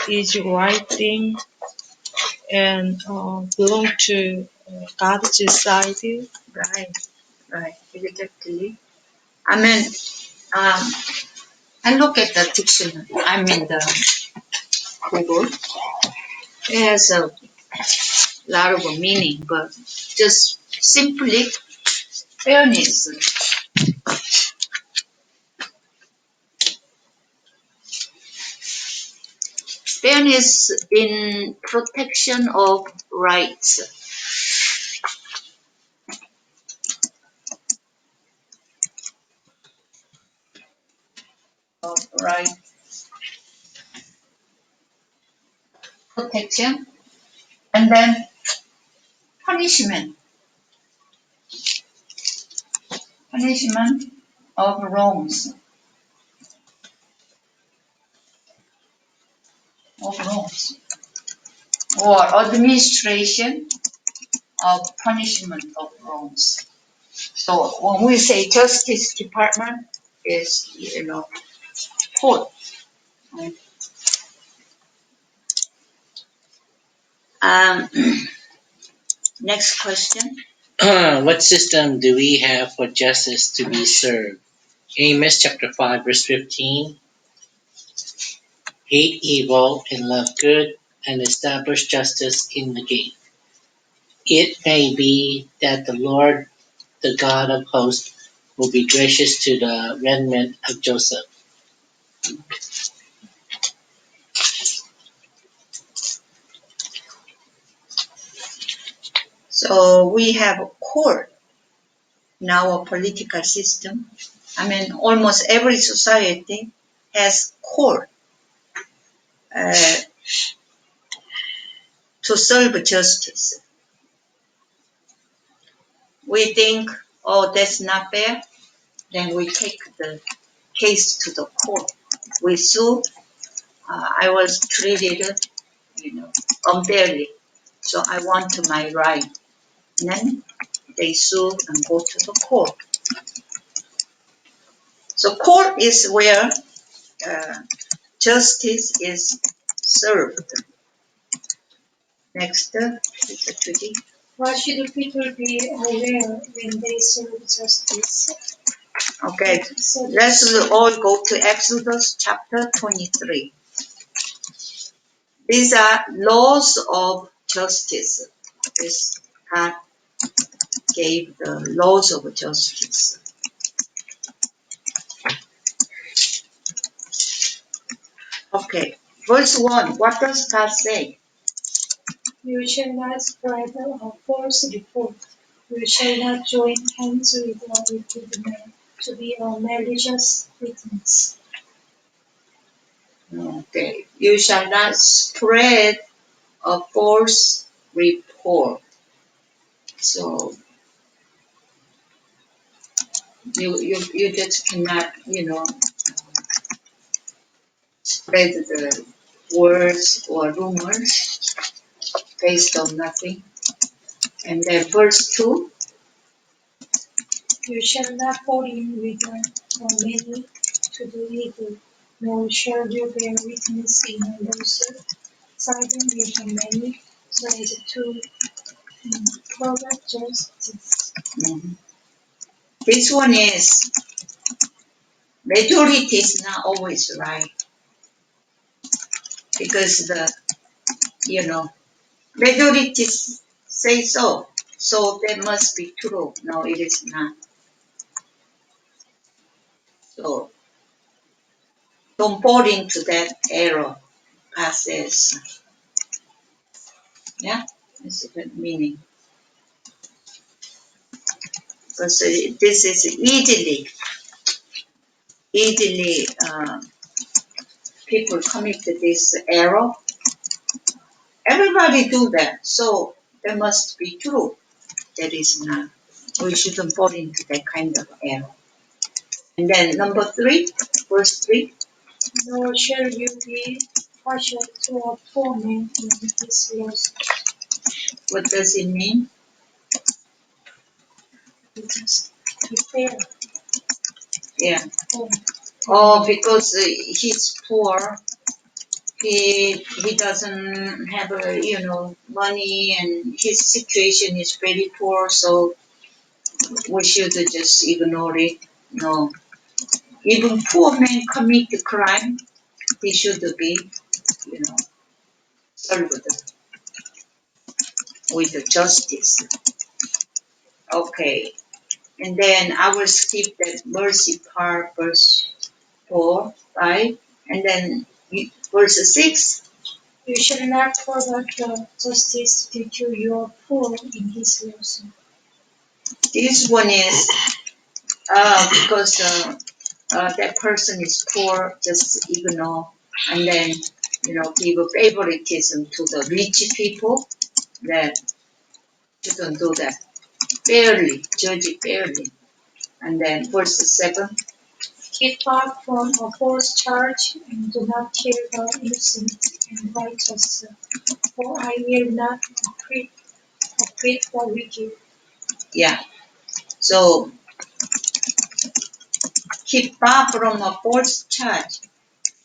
is right thing and belong to God's side. Right, exactly. I mean, I look at the dictionary. I mean the Google. It has a lot of meaning, but just simply fairness. Fairness in protection of rights. Of right protection. And then punishment. Punishment of wrongs. Of wrongs. Or administration of punishment of wrongs. So when we say Justice Department is, court. Right? Next question. What system do we have for justice to be served? Amos chapter 5 verse 15. Hate evil and love good, and establish justice in the gate. It may be that the Lord, the God of hosts, will be gracious to the remnant of Joseph. So we have a court in our political system. I mean, almost every society has court to serve justice. We think, oh, that's not fair, then we take the case to the court. We sue. I was treated, unfairly, so I want my right. And then they sue and go to the court. So court is where justice is served. Next, Mr. Trudy. Why should people be aware when they serve justice? Okay, let's all go to Exodus chapter 23. These are laws of justice. This God gave the laws of justice. Okay, verse 1, what does God say? You shall not spread a false report. You shall not join hands with a wicked man to be a malicious witness. Okay, you shall not spread a false report. So you just cannot, spread the words or rumors based on nothing. And then verse 2. You shall not fall in with many to do evil, nor shall you bear witness in a lawsuit, siding with many, so as to pervert justice. Mm-hmm. This one is majority is not always right, because the majority say so that must be true. No, it is not. So don't fall into that error. God says, yeah, that's the meaning. Because this is easily people commit this error. Everybody do that, so that must be true. That is not. We shouldn't fall into that kind of error. And then number 3, verse 3. Nor shall you be partial to a poor man in his loss. What does it mean? Because be fair. Yeah. Oh, because he's poor, he doesn't have money, and his situation is very poor, so we should just ignore it. No, even poor men commit the crime, he should be you know served with the justice. Okay, and then I will skip that mercy part, verse 4, 5, and then verse 6. You shall not forget the justice due to your poor in his loss. This one is because that person is poor, just ignore, and then give favoritism to the rich people. That shouldn't do that. Fairly, judge it fairly. And then verse 7. Keep back from a false charge, and do not kill the innocent and righteous, for I will not acquit the wicked. Yeah. So keep back from a false charge.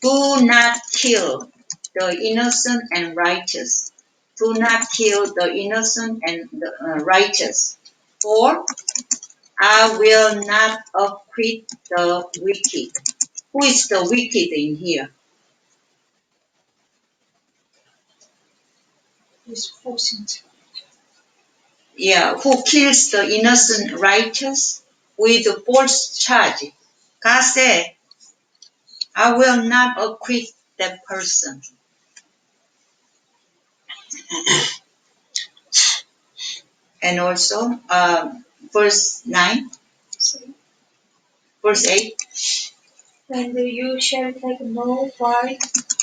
Do not kill the innocent and righteous. Do not kill the innocent and the righteous. For I will not acquit the wicked. Who is the wicked in here? Is forcing. Yeah, who kills the innocent righteous with false charge? God said, I will not acquit that person. And also, verse 9, verse 8. And you shall take no bribe,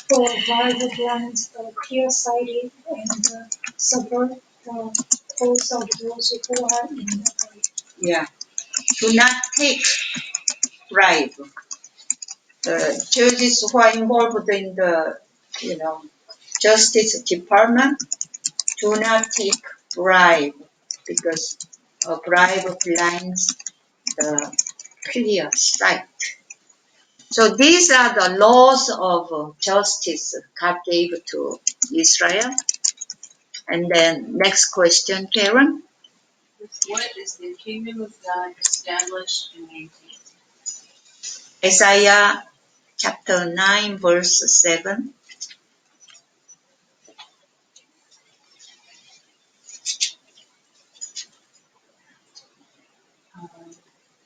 for bribe blinds the clear-sighted and subvert the cause of those who are in the way. Yeah, do not take bribe. The judges who are involved in the, justice department do not take bribe, because a bribe blinds the clear sight. So these are the laws of justice God gave to Israel. And then next question, Karen. What is the kingdom of God established and maintained? Isaiah chapter 9, verse 7.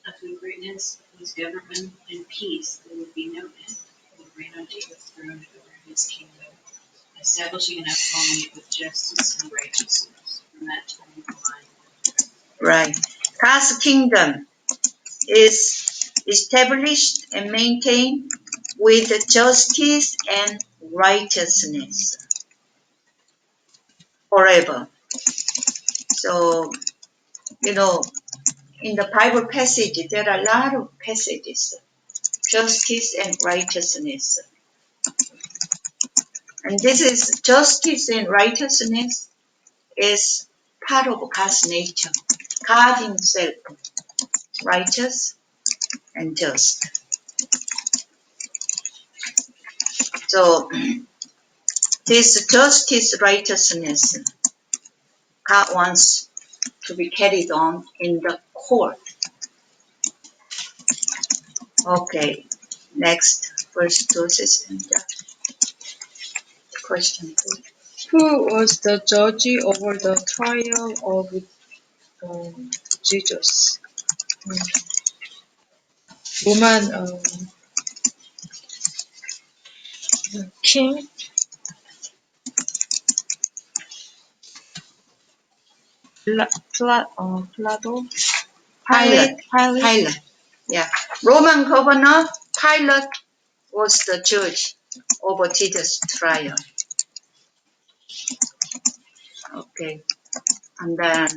Of the greatness of his government and peace, there would be no end. He would reign on Jacob's throne over his kingdom, establishing and upholding it with justice and righteousness from that time on. Right. God's kingdom is established and maintained with justice and righteousness forever. So, in the Bible passage, there are a lot of passages, justice and righteousness. And this is justice and righteousness is part of God's nature. God himself, righteous and just. So this justice, righteousness, God wants to be carried on in the court. Okay, next verse 2 says, question 2. Who was the judge over the trial of Jesus? Roman king Plato? Pilate. Pilate? Yeah. Roman governor Pilate was the judge over Jesus' trial. Okay. And then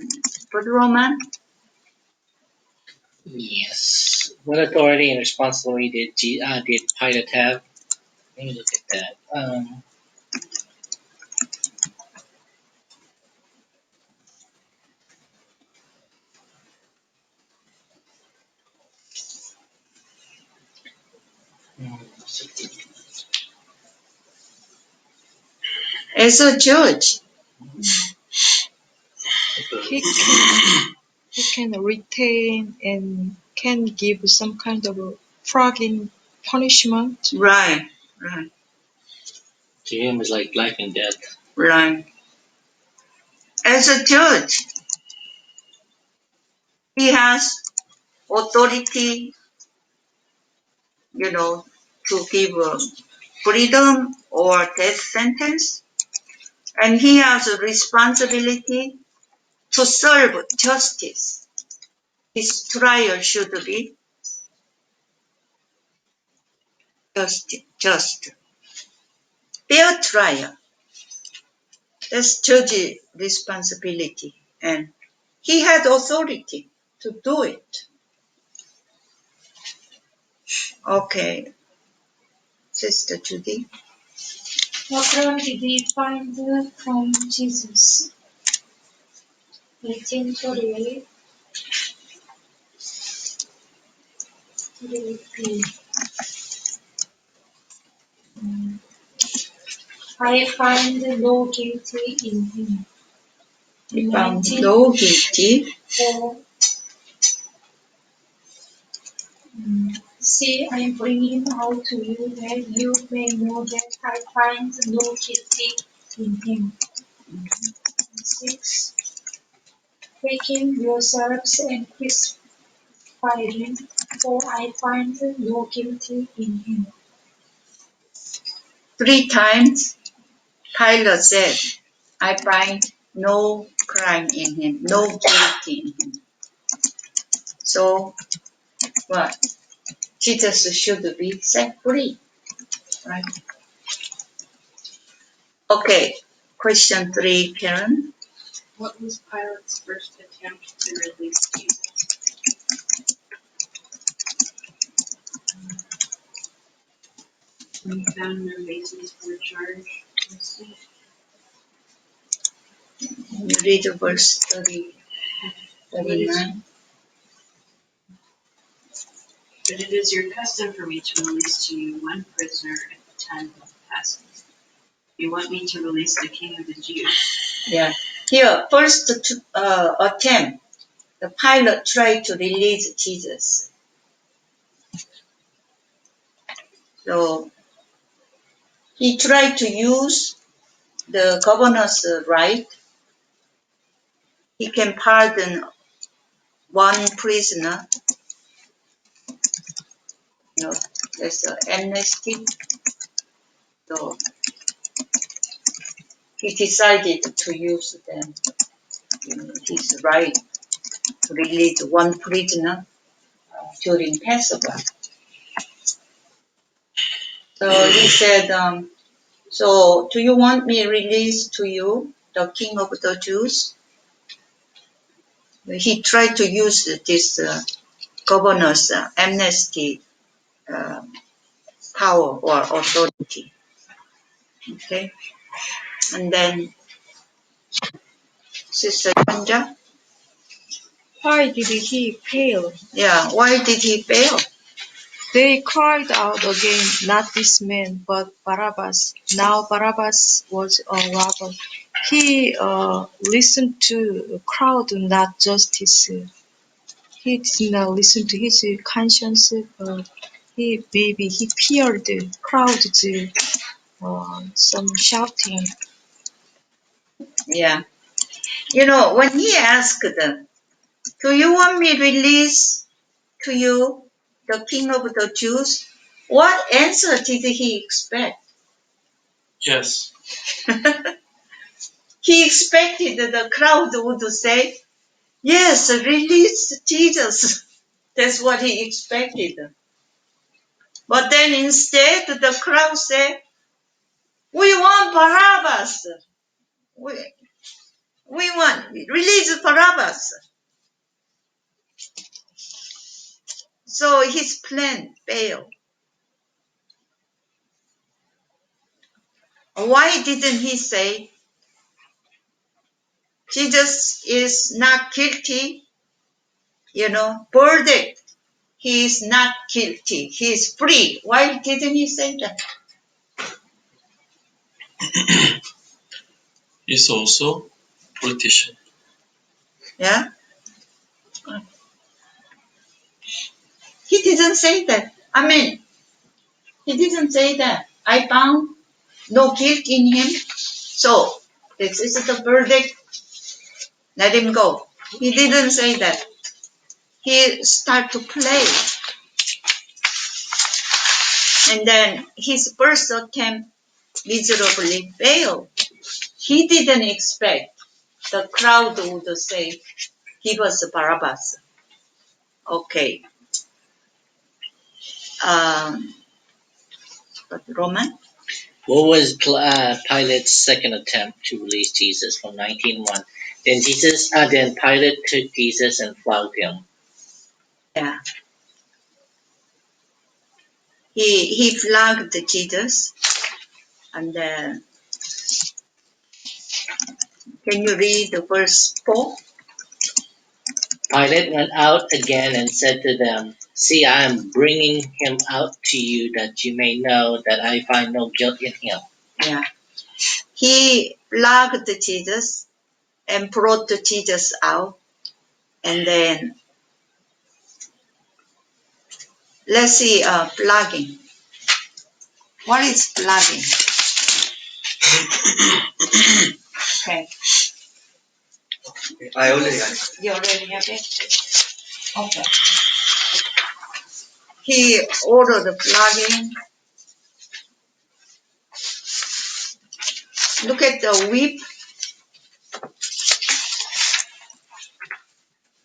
for the Roman, Yes. What authority and responsibility did Pilate have? Let me look at that. As a judge, he can retain and can give some kind of flogging punishment. right. To him, it's like life and death. Right. As a judge, he has authority, to give freedom or death sentence, and he has a responsibility to serve justice. His trial should be just. Fair trial. That's judge's responsibility, and he had authority to do it. Okay, Sister Judy. What crime did he find from Jesus? 1838. 38b. I find no guilty in him. He found no guilty. See, I am bringing out to you that you may know that I find no guilty in him. 6. Taking yourselves and crucify him, for I find no guilty in him. 3 times Pilate said, I find no crime in him, no guilty in him. So what? Jesus should be set free, right? Okay, question 3, Karen. What was Pilate's first attempt to release Jesus? When he found no basis for a charge, Read verse 39. But it is your custom for me to release to you one prisoner at the time of the passing. You want me to release the king of the Jews? Yeah. Here, first attempt, the Pilate tried to release Jesus. So he tried to use the governor's right. He can pardon one prisoner. There's an amnesty. So he decided to use them, his right to release one prisoner during Passover. So he said, so do you want me release to you the king of the Jews? He tried to use this governor's amnesty power or authority. Okay, and then Sister Chanja. Why did he fail? Yeah, why did he fail? They cried out again, not this man, but Barabbas. Now Barabbas was a robber. He listened to the crowd, not justice. He did not listen to his conscience, but maybe he feared the crowd's some shouting. Yeah, when he asked them, do you want me release to you the king of the Jews? What answer did he expect? Yes. He expected the crowd would say, yes, release Jesus. That's what he expected. But then instead, the crowd said, we want Barabbas. We want, release Barabbas. So his plan failed. Why didn't he say, Jesus is not guilty? Verdict. He is not guilty. He is free. Why didn't he say that? is also politician. Yeah? He didn't say that. I mean, he didn't say that. I found no guilt in him. So, this is the verdict. Let him go. He didn't say that. He started to play. And then his first attempt miserably failed. He didn't expect the crowd would say, give us Barabbas. Okay. But Roman? What was Pilate's second attempt to release Jesus from 19:1? Then Pilate took Jesus and flogged him. Yeah. He flogged Jesus. And then, can you read the verse 4? Pilate went out again and said to them, "See, I am bringing him out to you that you may know that I find no guilt in him." Yeah. He flogged Jesus and brought Jesus out. And then, let's see, flogging. What is flogging? Okay. I already got it. You already have it? Okay. He ordered flogging. Look at the whip.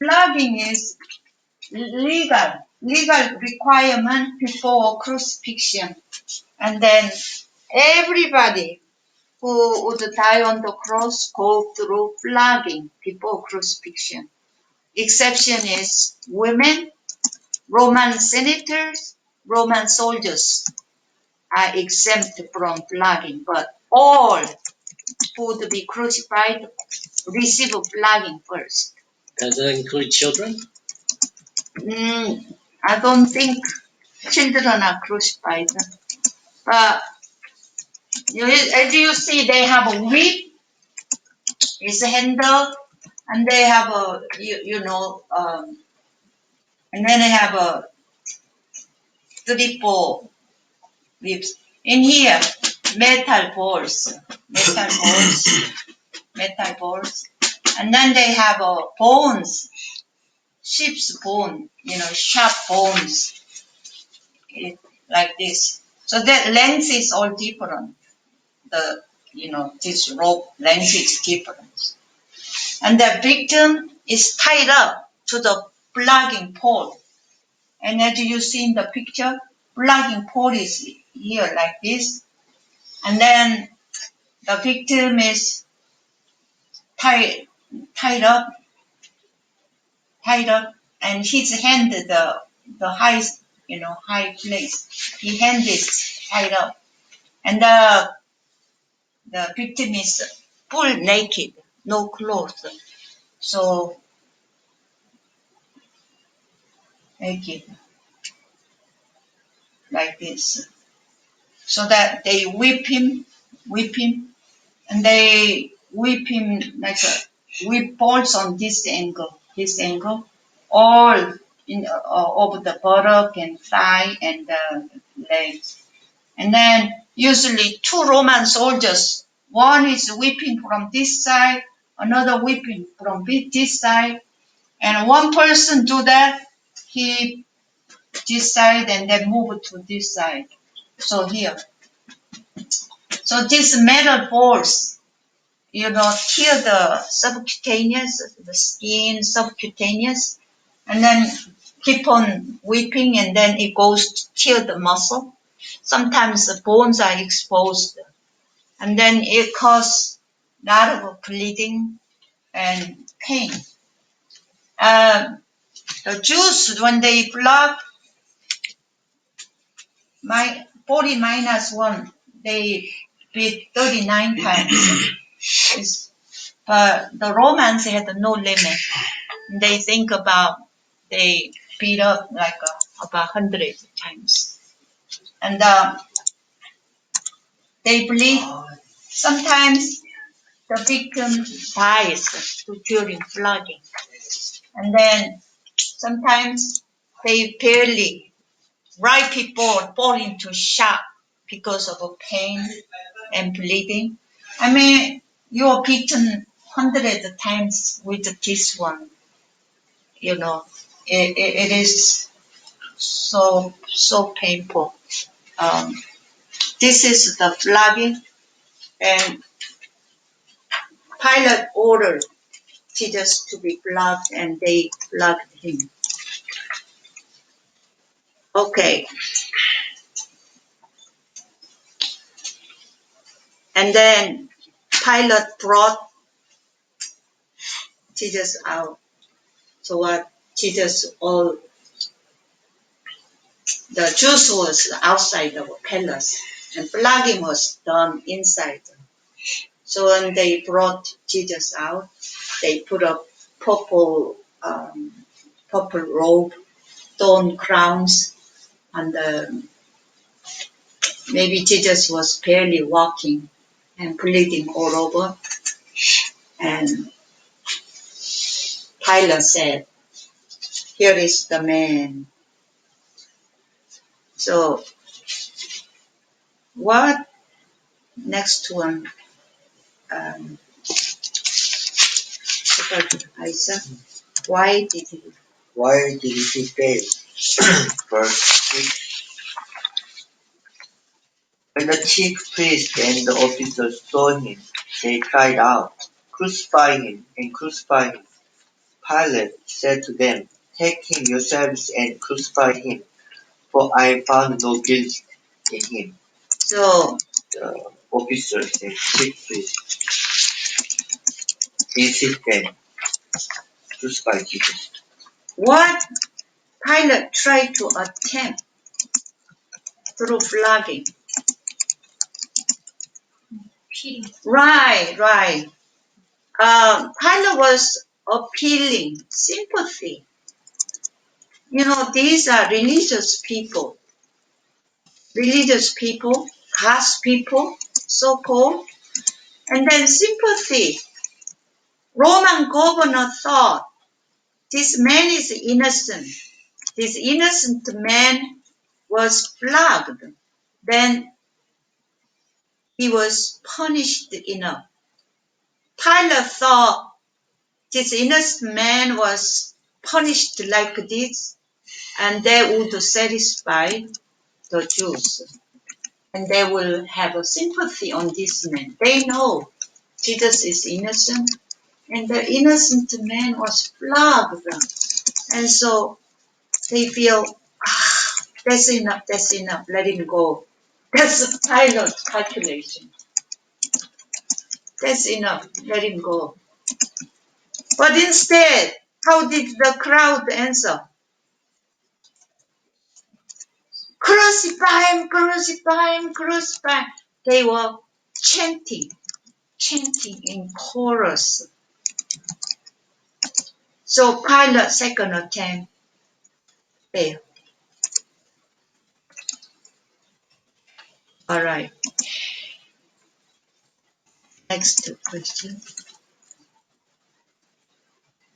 Flogging is legal requirement before crucifixion. And then everybody who would die on the cross go through flogging before crucifixion. Exception is women, Roman senators, Roman soldiers are exempt from flogging, but all who would be crucified receive flogging first. Does it include children? I don't think children are crucified, but as you see, they have a whip, it's a handle, and they have a and then they have a 3-4 whips. In here, metal balls, metal balls, and then they have bones, sheep's bone, sharp bones, like this. So the length is all different. This rope length is different. And the victim is tied up to the plugging pole. And as you see in the picture, plugging pole is here like this. And then the victim is tied up, and his hand, the high place, his hand is tied up. And the victim is full naked, no clothes. So naked, like this. So that they whip him, and they whip him like a whip balls on this angle, all over the buttock and thigh and the legs. And then usually 2 Roman soldiers, one is whipping from this side, another whipping from this side, and one person do that, he this side and then move to this side. So here. So these metal balls, kill the subcutaneous, the skin subcutaneous, and then keep on whipping, and then it goes to kill the muscle. Sometimes the bones are exposed, and then it causes a lot of bleeding and pain. The Jews, when they flog 40 minus 1, they beat 39 times. But the Romans had no limit. They think they beat up like about 100 times. And they believe sometimes the victim dies during flogging. And then sometimes they barely, right before fall into shock because of pain and bleeding. I mean, you are beaten 100 times with this one. You know, it is so painful. Um, this is the flogging, and Pilate ordered Jesus to be flogged, and they flogged him. Okay, and then Pilate brought Jesus out. So what? Jesus, all the Jews was outside the palace, and flogging was done inside. So when they brought Jesus out, they put a purple purple robe, thorn crowns, and maybe Jesus was barely walking and bleeding all over. And Pilate said, "Here is the man." So what? Next one, Isa. Why did he? Why did he fail? Verse 6. When the chief priests and the officers saw him, they cried out, "Crucify him, and crucify him." Pilate said to them, "Take him yourselves and crucify him, for I found no guilt in him." So the officers and chief priests insisted, "Crucify Jesus." What Pilate tried to attempt through flogging. Right. Pilate was appealing sympathy. You know, these are religious people, God's people, so-called, and then sympathy. Roman governor thought this man is innocent. This innocent man was flogged. Then he was punished enough. Pilate thought this innocent man was punished like this, and that would satisfy the Jews. And they will have a sympathy on this man. They know Jesus is innocent, and the innocent man was flogged. And so they feel, that's enough, let him go. That's Pilate's calculation. That's enough, let him go. But instead, how did the crowd answer? Crucify him, crucify him, crucify him. They were chanting in chorus. So Pilate's second attempt failed. All right. Next question.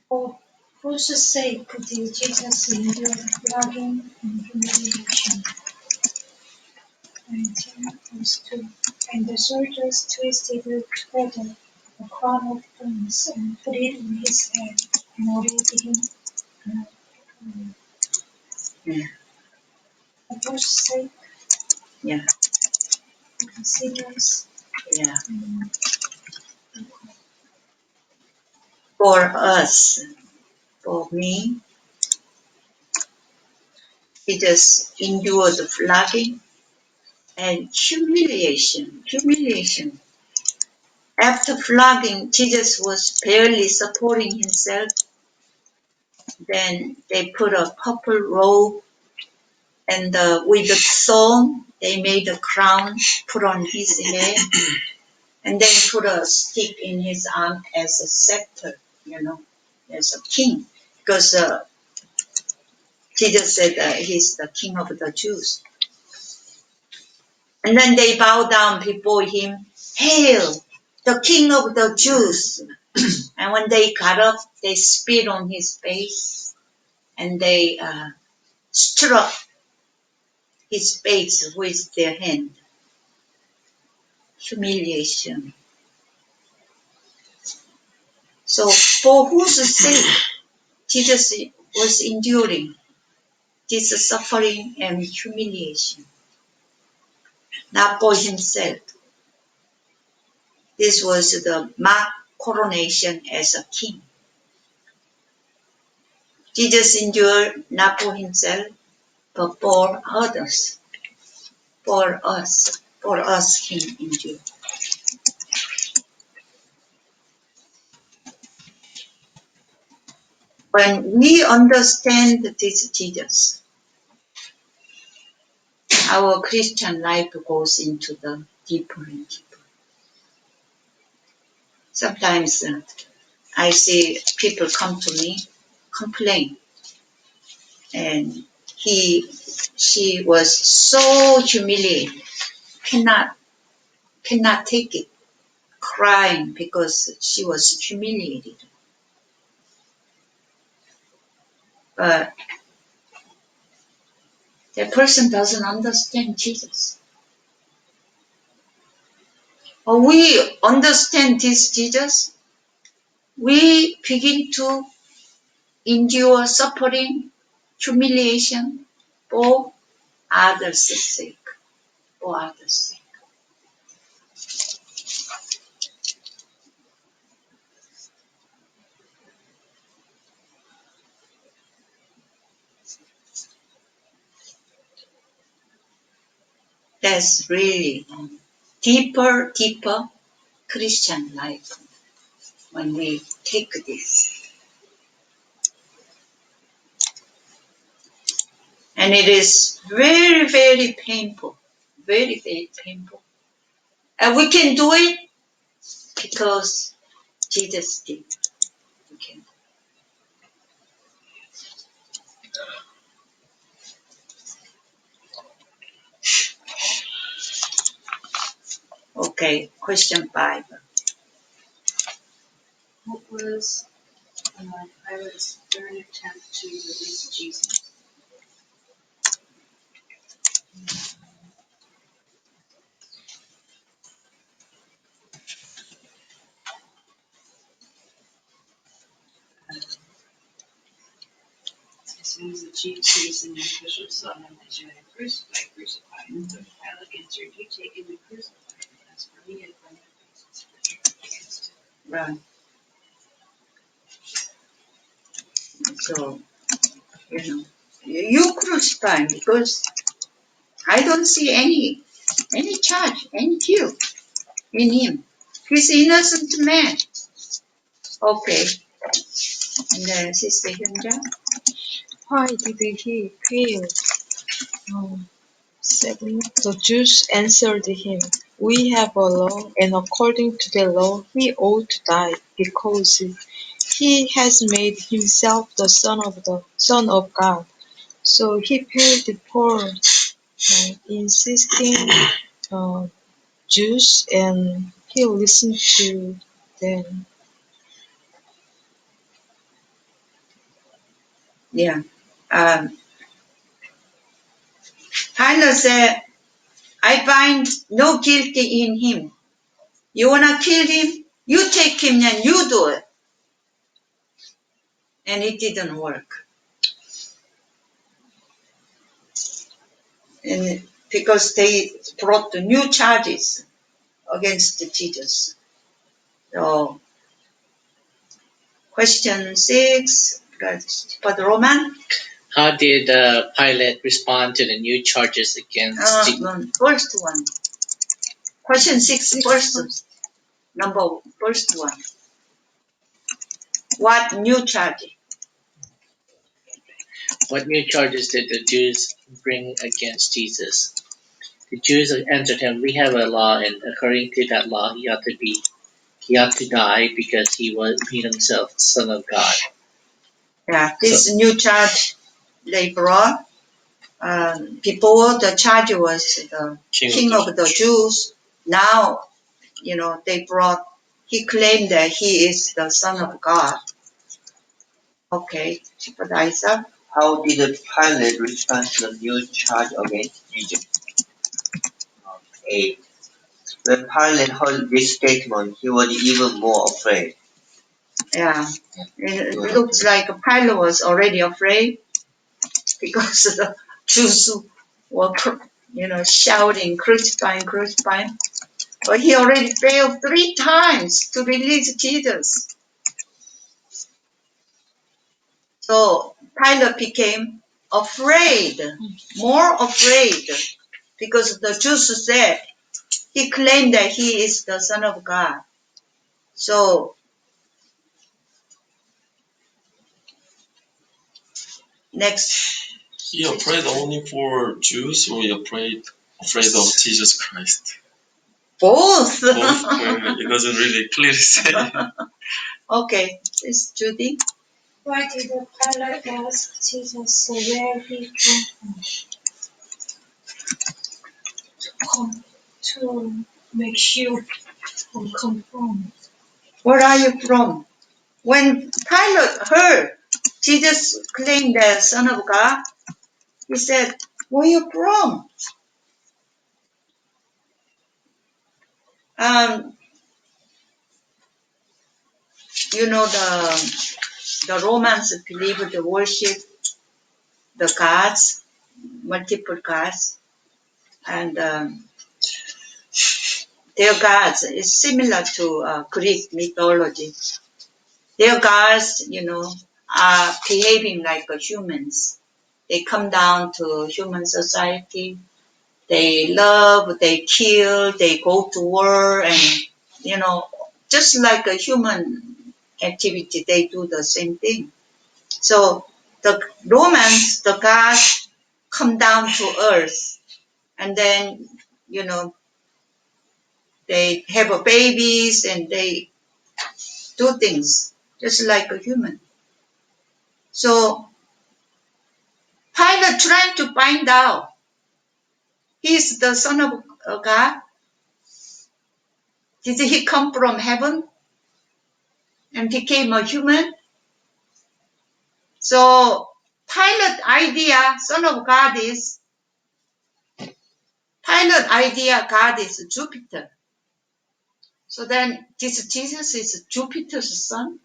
For whose sake did Jesus endure flogging and humiliation? 19 verse 2. And the soldiers twisted together a crown of thorns and put it on his head and ordered him Yeah. for whose sake? Yeah. For sinners. Yeah. For us, for me, Jesus endured flogging and humiliation. After flogging, Jesus was barely supporting himself. Then they put a purple robe and with the thorn, they made a crown, put on his head, and then put a stick in his arm as a scepter, as a king. Because Jesus said he's the king of the Jews. And then they bow down before him. Hail, the king of the Jews. And when they got up, they spit on his face and they struck his face with their hand. Humiliation. So for whose sake Jesus was enduring this suffering and humiliation? Not for himself. This was the mock coronation as a king. Jesus endured not for himself, but for others. For us. For us he endured. When we understand this Jesus, our Christian life goes into the deeper and deeper. Sometimes I see people come to me, complain, and she was so humiliated, cannot take it, crying because she was humiliated. But that person doesn't understand Jesus. When we understand this Jesus, we begin to endure suffering, humiliation for others' sake. For others' sake. That's really deeper Christian life when we take this. And it is very, very painful. Very, very painful. And we can do it because Jesus did. We can. Okay, question 5. What was Pilate's third attempt to release Jesus? As soon as the chief priests and the officials saw him, they shouted, "Crucify, crucify." But Pilate answered, "You take him and crucify him. As for me, I find no basis for charge against him." Right. So, you crucify me because I don't see any charge, any guilt in him. He's innocent man. Okay. And then Sister Hyunja. Why did he fail? 7. The Jews answered him, "We have a law, and according to the law he ought to die, because he has made himself the Son of God." So he paid for insisting Jews, and he listened to them. Yeah. Pilate said, I find no guilty in him. You want to kill him? You take him and you do it. And it didn't work. And because they brought the new charges against Jesus. So, question 6, Brother Roman. How did Pilate respond to the new charges against Jesus? First one. Question 6, first one. What new charge? What new charges did the Jews bring against Jesus? The Jews answered him, "We have a law, and according to that law, he ought to die because he made himself the Son of God." Yeah, this new charge they brought. Before the charge was the King of the Jews. Now, they brought he claimed that he is the Son of God. Okay, sympathizer. How did Pilate respond to the new charge against Jesus? 8. When Pilate heard this statement, he was even more afraid. Yeah, it looks like Pilate was already afraid because the Jews were, shouting, crucify, crucify. But he already failed 3 times to release Jesus. So Pilate became afraid, more afraid, because the Jews said he claimed that he is the Son of God. So next. He afraid only for Jews, or he afraid of Jesus Christ? Both. Both. It doesn't really clearly say. Okay, this Judy. Why did Pilate ask Jesus where he come to make sure or confirm? Where are you from? When Pilate heard Jesus claimed the Son of God, he said, where are you from? Um, the Romans believed the worship the gods, multiple gods, and their gods is similar to Greek mythology. Their gods, are behaving like humans. They come down to human society. They love, they kill, they go to war, and just like a human activity, they do the same thing. So the Romans, the gods come down to earth, and then they have a babies and they do things just like a human. So Pilate trying to find out he's the Son of God. Did he come from heaven and became a human? So Pilate idea, Son of God is Pilate idea God is Jupiter. So then this Jesus is Jupiter's son.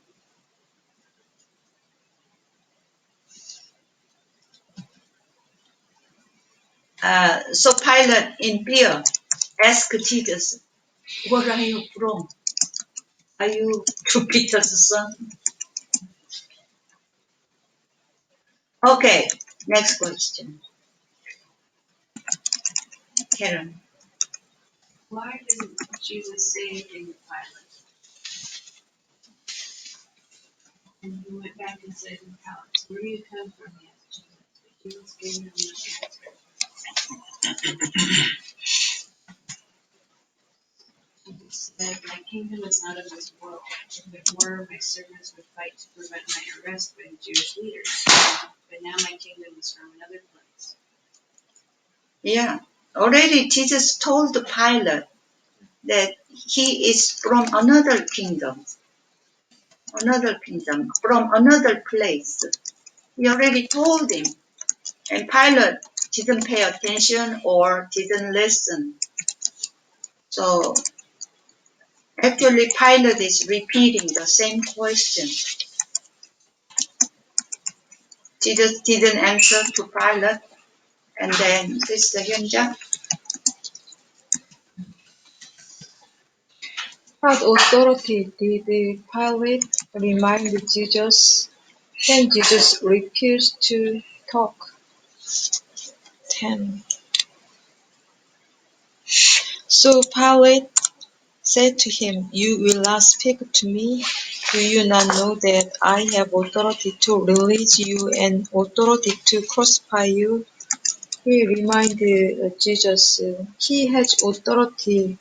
So Pilate in fear asked Jesus, where are you from? Are you Jupiter's son? Okay, next question. Karen. Why didn't Jesus say anything to Pilate? And he went back and said to Pilate, where do you come from? He asked Jesus. But Jesus gave him no answer. Jesus said, my kingdom is not of this world. If it were, my servants would fight to prevent my arrest by the Jewish leaders. But now my kingdom is from another place. Yeah, already Jesus told Pilate that he is from another kingdom, from another place. He already told him. And Pilate didn't pay attention or didn't listen. So actually Pilate is repeating the same question. Jesus didn't answer to Pilate. And then Sister Hyunja. What authority did Pilate remind Jesus when Jesus refused to talk? 10. So Pilate said to him, you will not speak to me? Do you not know that I have authority to release you and authority to crucify you? He reminded Jesus he has authority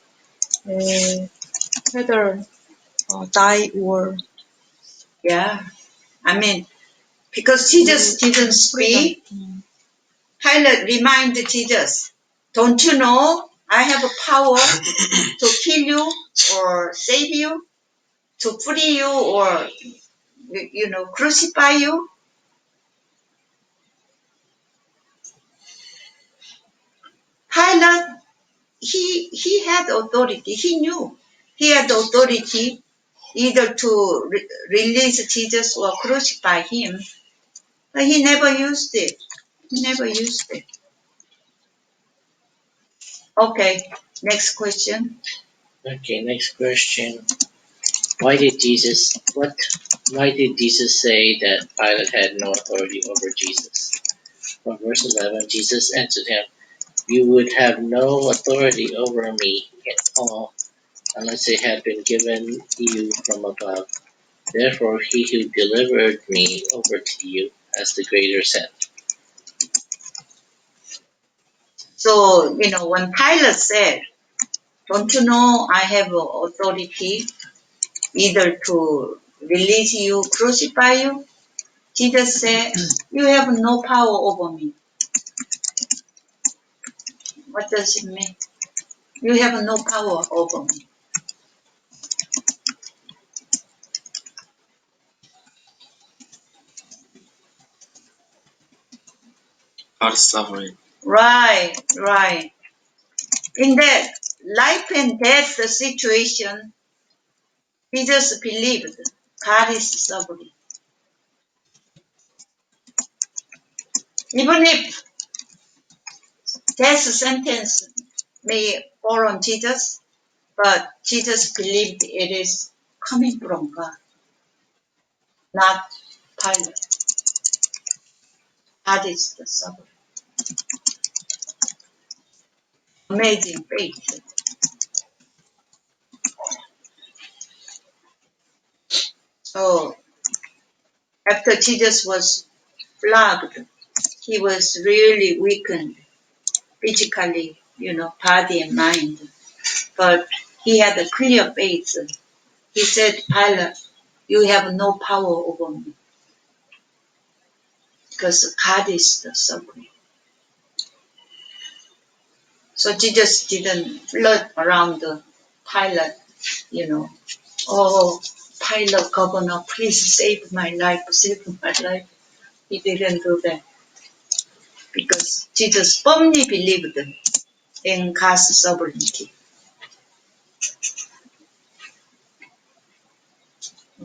whether die or Yeah, I mean, because Jesus didn't speak, Pilate reminded Jesus, don't you know I have a power to kill you or save you? to free you or, crucify you? Pilate, he had authority. He knew he had authority either to release Jesus or crucify him, but he never used it. He never used it. Okay, next question. Okay, next question. Why did Jesus say that Pilate had no authority over Jesus? From verse 11, Jesus answered him, "You would have no authority over me at all unless it had been given you from above. Therefore he who delivered me over to you has the greater sin." So, when Pilate said, don't you know I have authority either to release you, crucify you? Jesus said, you have no power over me. What does it mean? You have no power over me. God is sovereign. Right, right. In that life and death situation, Jesus believed God is sovereign. Even if death sentence may fall on Jesus, but Jesus believed it is coming from God, not Pilate. God is the sovereign. Amazing faith. So after Jesus was flogged, he was really weakened physically, body and mind. But he had a clear faith. He said, Pilate, you have no power over me because God is the sovereign. So Jesus didn't flood around the Pilate, you know, oh, Pilate, governor, please save my life, save my life. He didn't do that because Jesus firmly believed in God's sovereignty.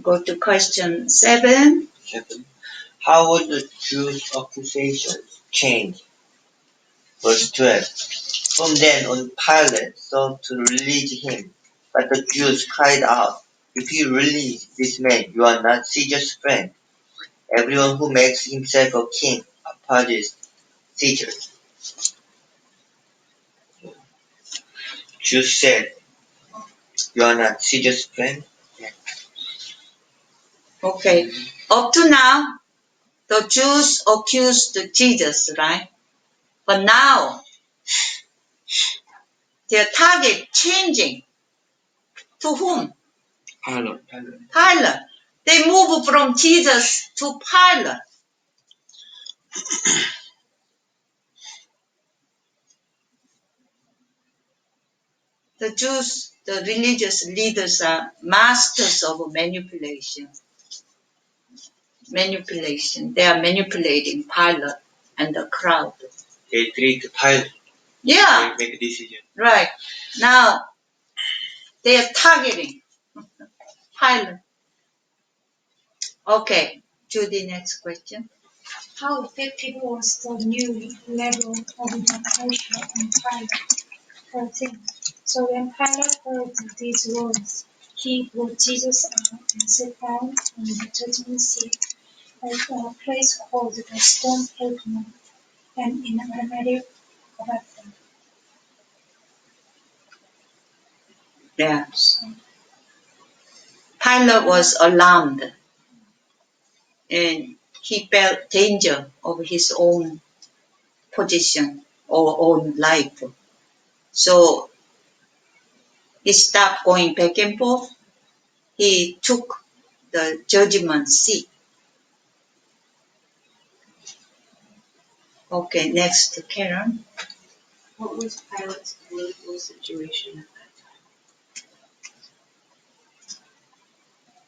Go to question 7. 7. How would the Jews' accusations change? Verse 12. From then on Pilate sought to release him, but the Jews cried out, "If you release this man, you are not Caesar's friend. Everyone who makes himself a king opposes Caesar." Jews said, "You are not Caesar's friend." Okay. Up to now, the Jews accused Jesus, right? But now, their target changing to whom? Pilate. Pilate. They move from Jesus to Pilate. The Jews, the religious leaders are masters of manipulation. Manipulation. They are manipulating Pilate and the crowd. They treat Pilate. Yeah. They make a decision. Right. Now, they are targeting Pilate. Okay. Judy, next question. How effective was the new level of pressure on Pilate? 13. So when Pilate heard these words, he brought Jesus out and sat down on the judgment seat at a place called the stone pavement, and in Aramaic, Gabbatha. Yeah. Pilate was alarmed and he felt danger of his own position or own life. So he stopped going back and forth. He took the judgment seat. Okay, next, Karen. What was Pilate's political situation at that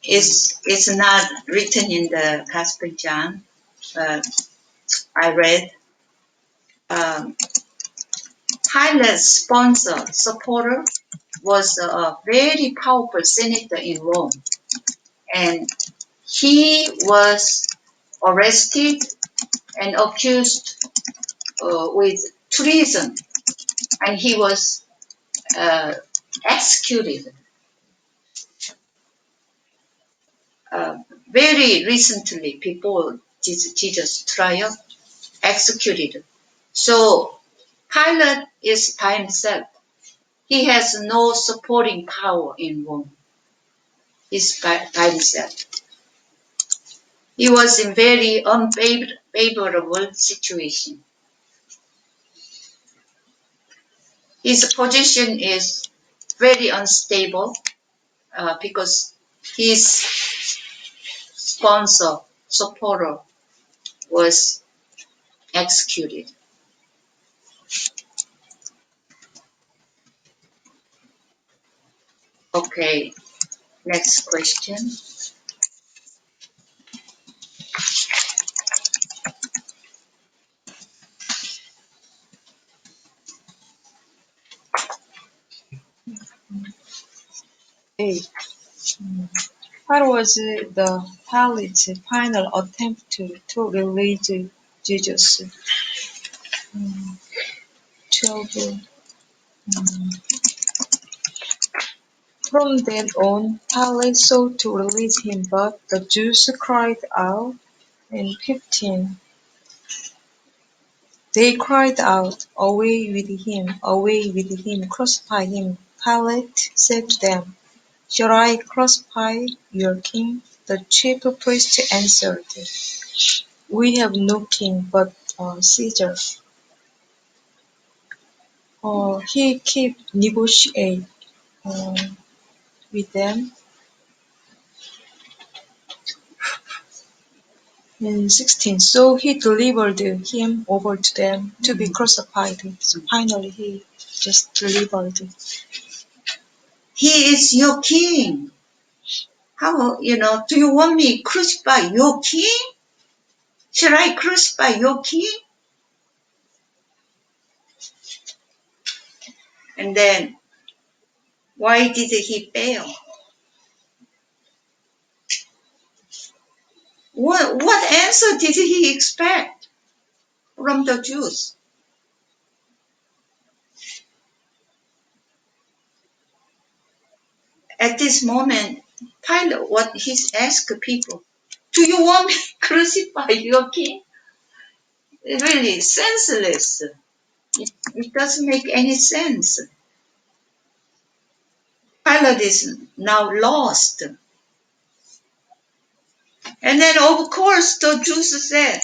It's not written in the Gospel John, but I read um, Pilate's sponsor, supporter, was a very powerful senator in Rome, and he was arrested and accused with treason, and he was uh, executed. Uh, Very recently, before Jesus' trial, executed. So Pilate is by himself. He has no supporting power in Rome. He's by himself. He was in very unfavorable situation. His position is very unstable because his sponsor, supporter, was executed. Okay, next question. A. What was the Pilate's final attempt to release Jesus? 12. From then on, Pilate sought to release him, but the Jews cried out. In 15, they cried out, "Away with him! Away with him! Crucify him!" Pilate said to them, "Shall I crucify your king?" The chief priests answered, "We have no king but Caesar." He kept negotiating with them. In 16, so he delivered him over to them to be crucified. So finally he just delivered. He is your king. How, do you want me to crucify your king? Should I crucify your king? And then, why did he fail? What answer did he expect from the Jews? At this moment, Pilate, what he's asked people, do you want me to crucify your king? It's really senseless. It doesn't make any sense. Pilate is now lost. And then, of course, the Jews said,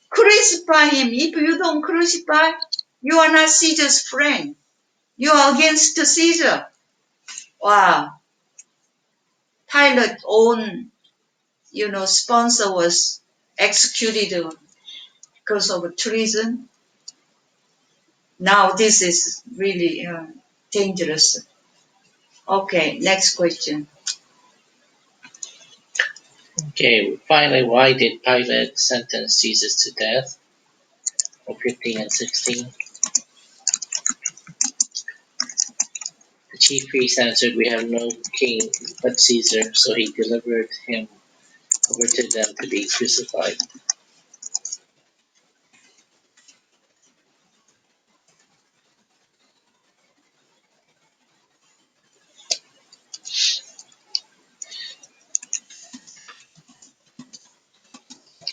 crucify him. If you don't crucify, you are not Caesar's friend. You are against Caesar. Wow. Pilate's own, sponsor was executed because of treason. Now this is really dangerous. Okay, next question. Okay, finally, why did Pilate sentence Jesus to death? 15 and 16. The chief priest answered, "We have no king but Caesar," so he delivered him over to them to be crucified.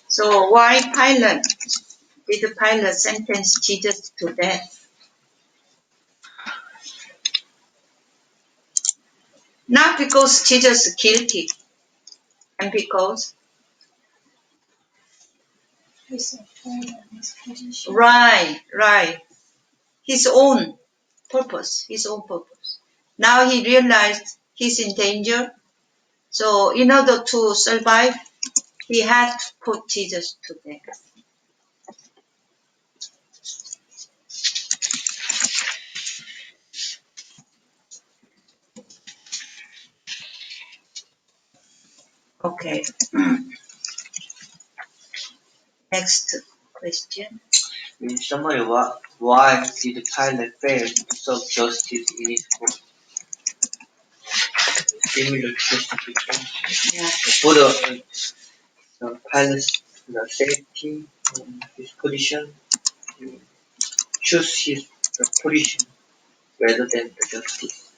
So why did Pilate sentence Jesus to death? Not because Jesus is guilty, and because He's afraid of his position. right, his own purpose. Now he realized he's in danger. So in order to survive, he had to put Jesus to death. Okay. Next question. In summary, why did Pilate fail to serve justice in his court? Similar to crucifixion. Yeah. For the Pilate's safety, his position, he choose his position rather than the justice.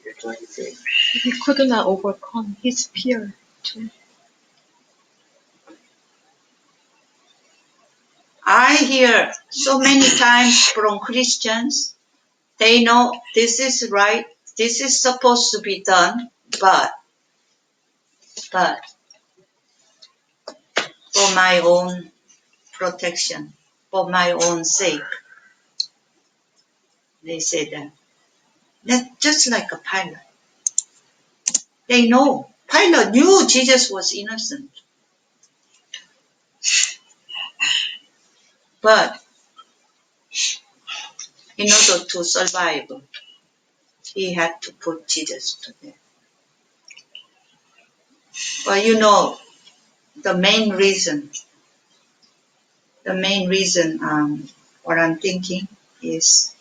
That's what he said. He could not overcome his fear too. I hear so many times from Christians, they know this is right, this is supposed to be done, but for my own protection, for my own sake, they say that. That's just like a Pilate. They know. Pilate knew Jesus was innocent. But in order to survive, he had to put Jesus to death. But you know, the main reason, what I'm thinking is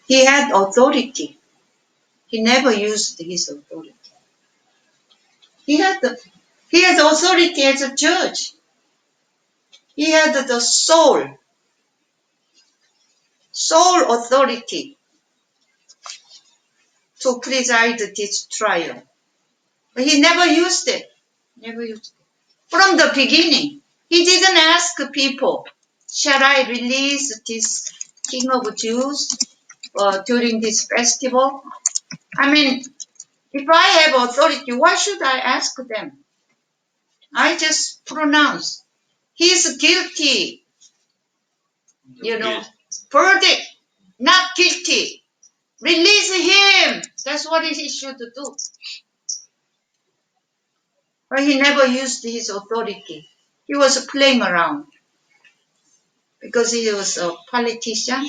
he had authority. He never used his authority. He had authority as a judge. He had the sole authority to preside this trial. But he never used it. Never used it. From the beginning, he didn't ask people, shall I release this King of Jews during this festival? I mean, if I have authority, why should I ask them? I just pronounce. He's guilty, verdict, not guilty. Release him. That's what he should do. But he never used his authority. He was playing around because he was a politician.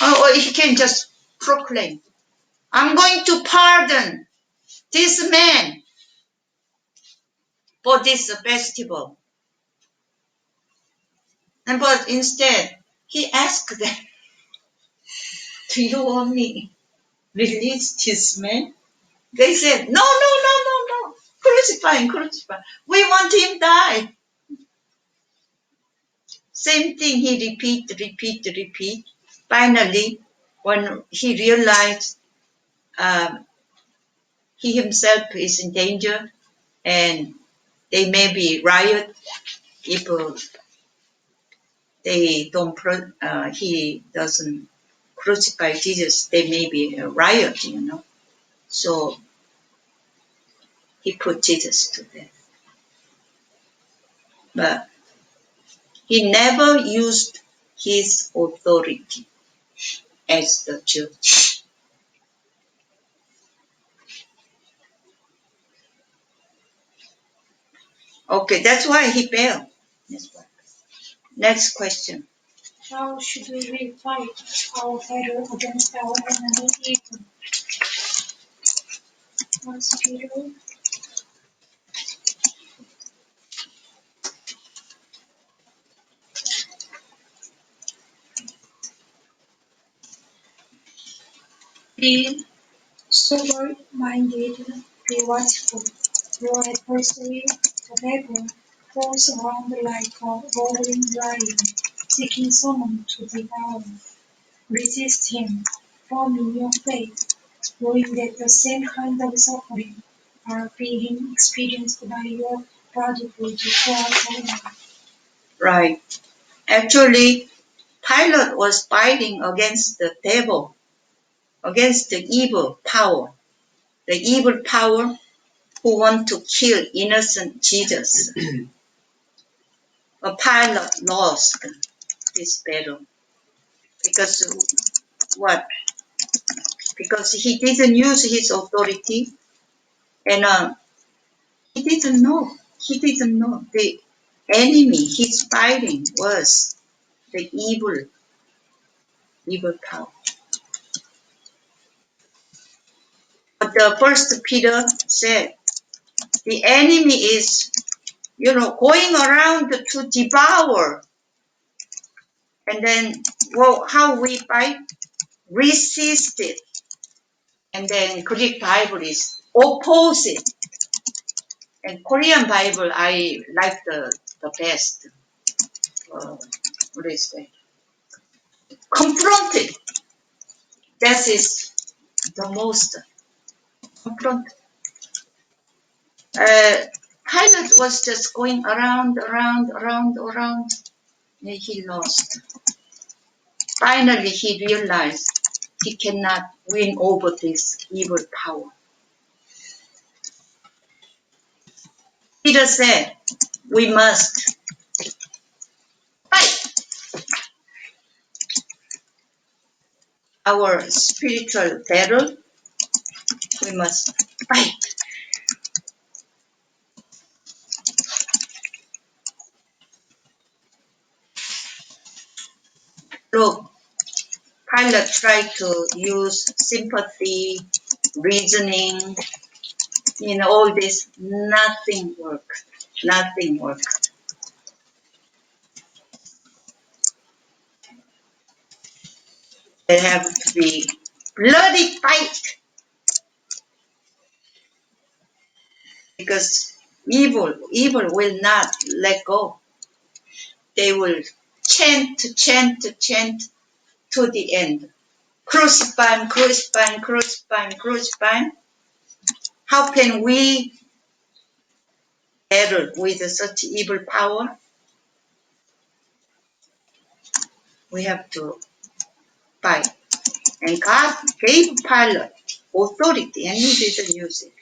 Or he can just proclaim, I'm going to pardon this man for this festival. But instead, he asked them, do you want me release this man? They said, no. Crucify him. We want him die. Same thing he repeat. Finally, when he realized he himself is in danger and they may be riot if he doesn't crucify Jesus, they may be a riot, So he put Jesus to death. But he never used his authority as the judge. Okay, that's why he failed. That's why. Next question. How should we fight our battle against our enemy evil? 1 Peter. Be sober-minded, be watchful. Your adversary, the devil, goes around like a roaring lion, seeking someone to devour. Resist him, firm in your faith, knowing that the same kind of suffering are being experienced by your brotherhood towards Allah. Right. Actually, Pilate was fighting against the devil, against the evil power. The evil power who want to kill innocent Jesus. But Pilate lost this battle because what? Because he didn't use his authority and he didn't know. He didn't know the enemy he's fighting was the evil power. But the first Peter said, the enemy is, going around to devour. And then, well, how we fight? Resist it. And then Greek Bible is opposite. And Korean Bible, I like the best. What is that? Confronted. That is the most confront. Pilate was just going around. And he lost. Finally, he realized he cannot win over this evil power. Peter said, we must fight our spiritual battle. We must fight. Look, Pilate tried to use sympathy, reasoning, all this. Nothing worked. Nothing worked. There have to be bloody fight because evil will not let go. They will chant to the end. Crucify him, crucify him, crucify him, crucify him. How can we battle with such evil power? We have to fight. And God gave Pilate authority and he didn't use it.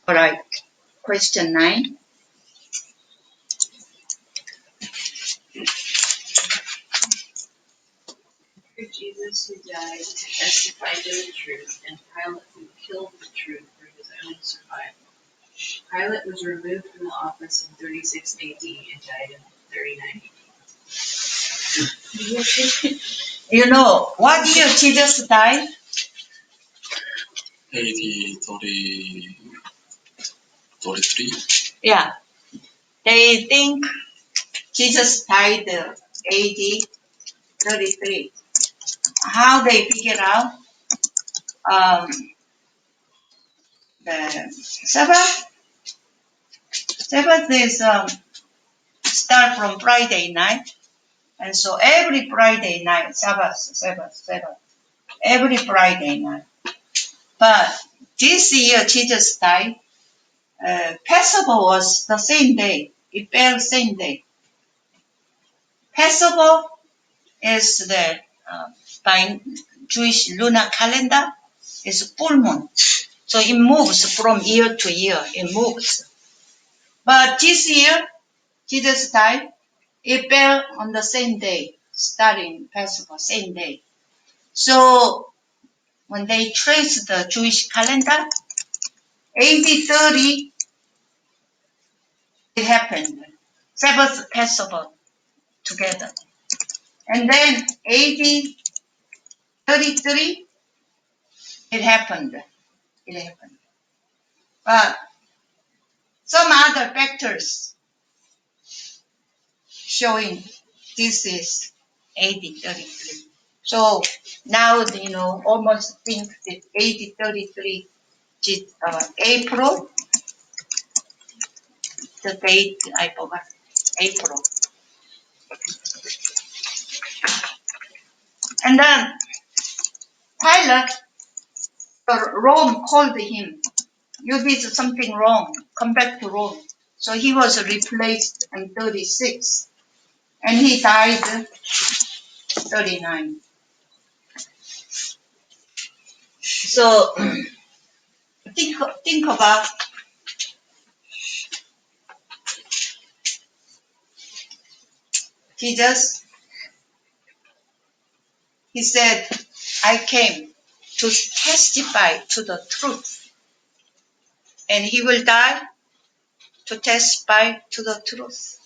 All right, question 9. For Jesus who died to testify to the truth, and Pilate who killed the truth for his own survival. Pilate was removed from the office in 36 AD and died in 39 What year Jesus died? AD 33. Yeah, they think Jesus died AD 33. How they figure out? The Sabbath is start from Friday night, and so every Friday night, Sabbath, every Friday night. But this year Jesus died. Passover was the same day. It fell same day. Passover is the by Jewish lunar calendar is full moon, so it moves from year to year. It moves. But this year Jesus died. It fell on the same day, starting Passover, same day. So when they trace the Jewish calendar, AD 30, it happened. Sabbath, Passover together. And then AD 33, it happened. But some other factors showing this is AD 33. So now, almost think that AD 33 April, the date I forgot, April. And then Pilate, Rome called him. You did something wrong. Come back to Rome. So he was replaced in 36. And he died 39. So think about Jesus. He said, I came to testify to the truth. And he will die to testify to the truth.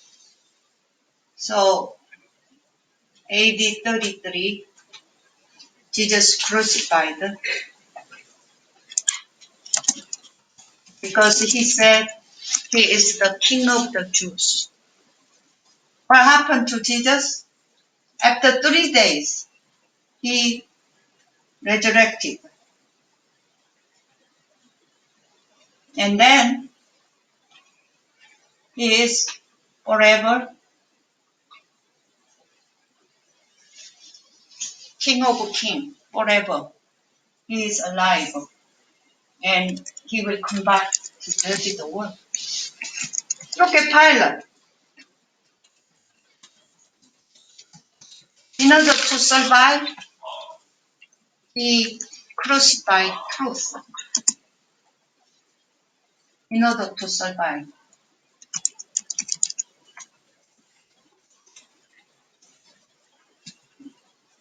So AD 33, Jesus crucified because he said he is the king of the Jews. What happened to Jesus? After 3 days, he resurrected. And then he is forever king of kings, forever. He is alive. And he will come back to judge the world. Look at Pilate. In order to survive, he crucified truth in order to survive.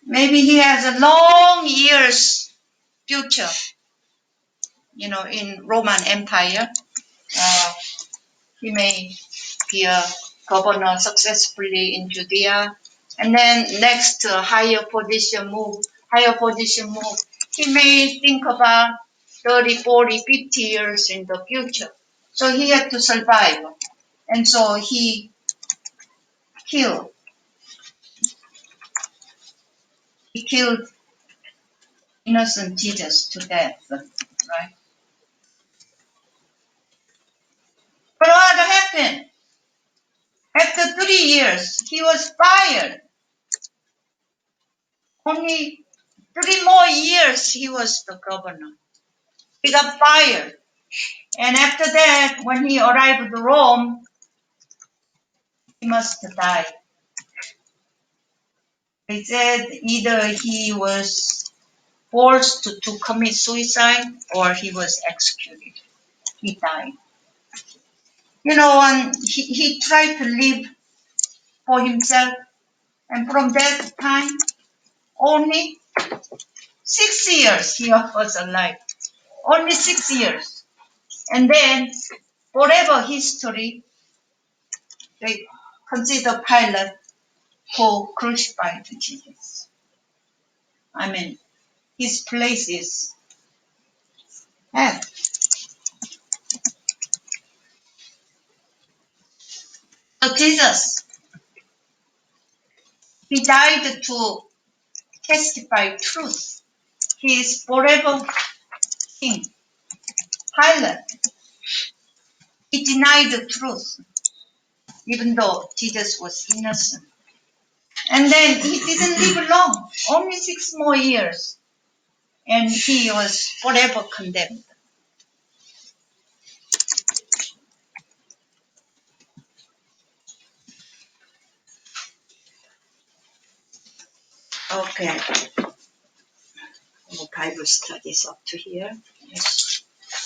Maybe he has a long years future, in Roman Empire. He may be a governor successfully in Judea, and then next higher position move. He may think about 30, 40, 50 years in the future. So he had to survive. And so he killed. He killed innocent Jesus to death, right? But what happened? After 3 years, he was fired. Only 3 more years he was the governor. He got fired. And after that, when he arrived at Rome, he must die. They said either he was forced to commit suicide or he was executed. He died. And he tried to live for himself. And from that time, only 6 years he was alive. Only 6 years. And then, forever history, they consider Pilate who crucified Jesus. I mean, his place is hell. So Jesus, he died to testify truth. He is forever king. Pilate, he denied the truth, even though Jesus was innocent. And then he didn't live long, only 6 more years, and he was forever condemned. Okay, Bible studies up to here. Yes.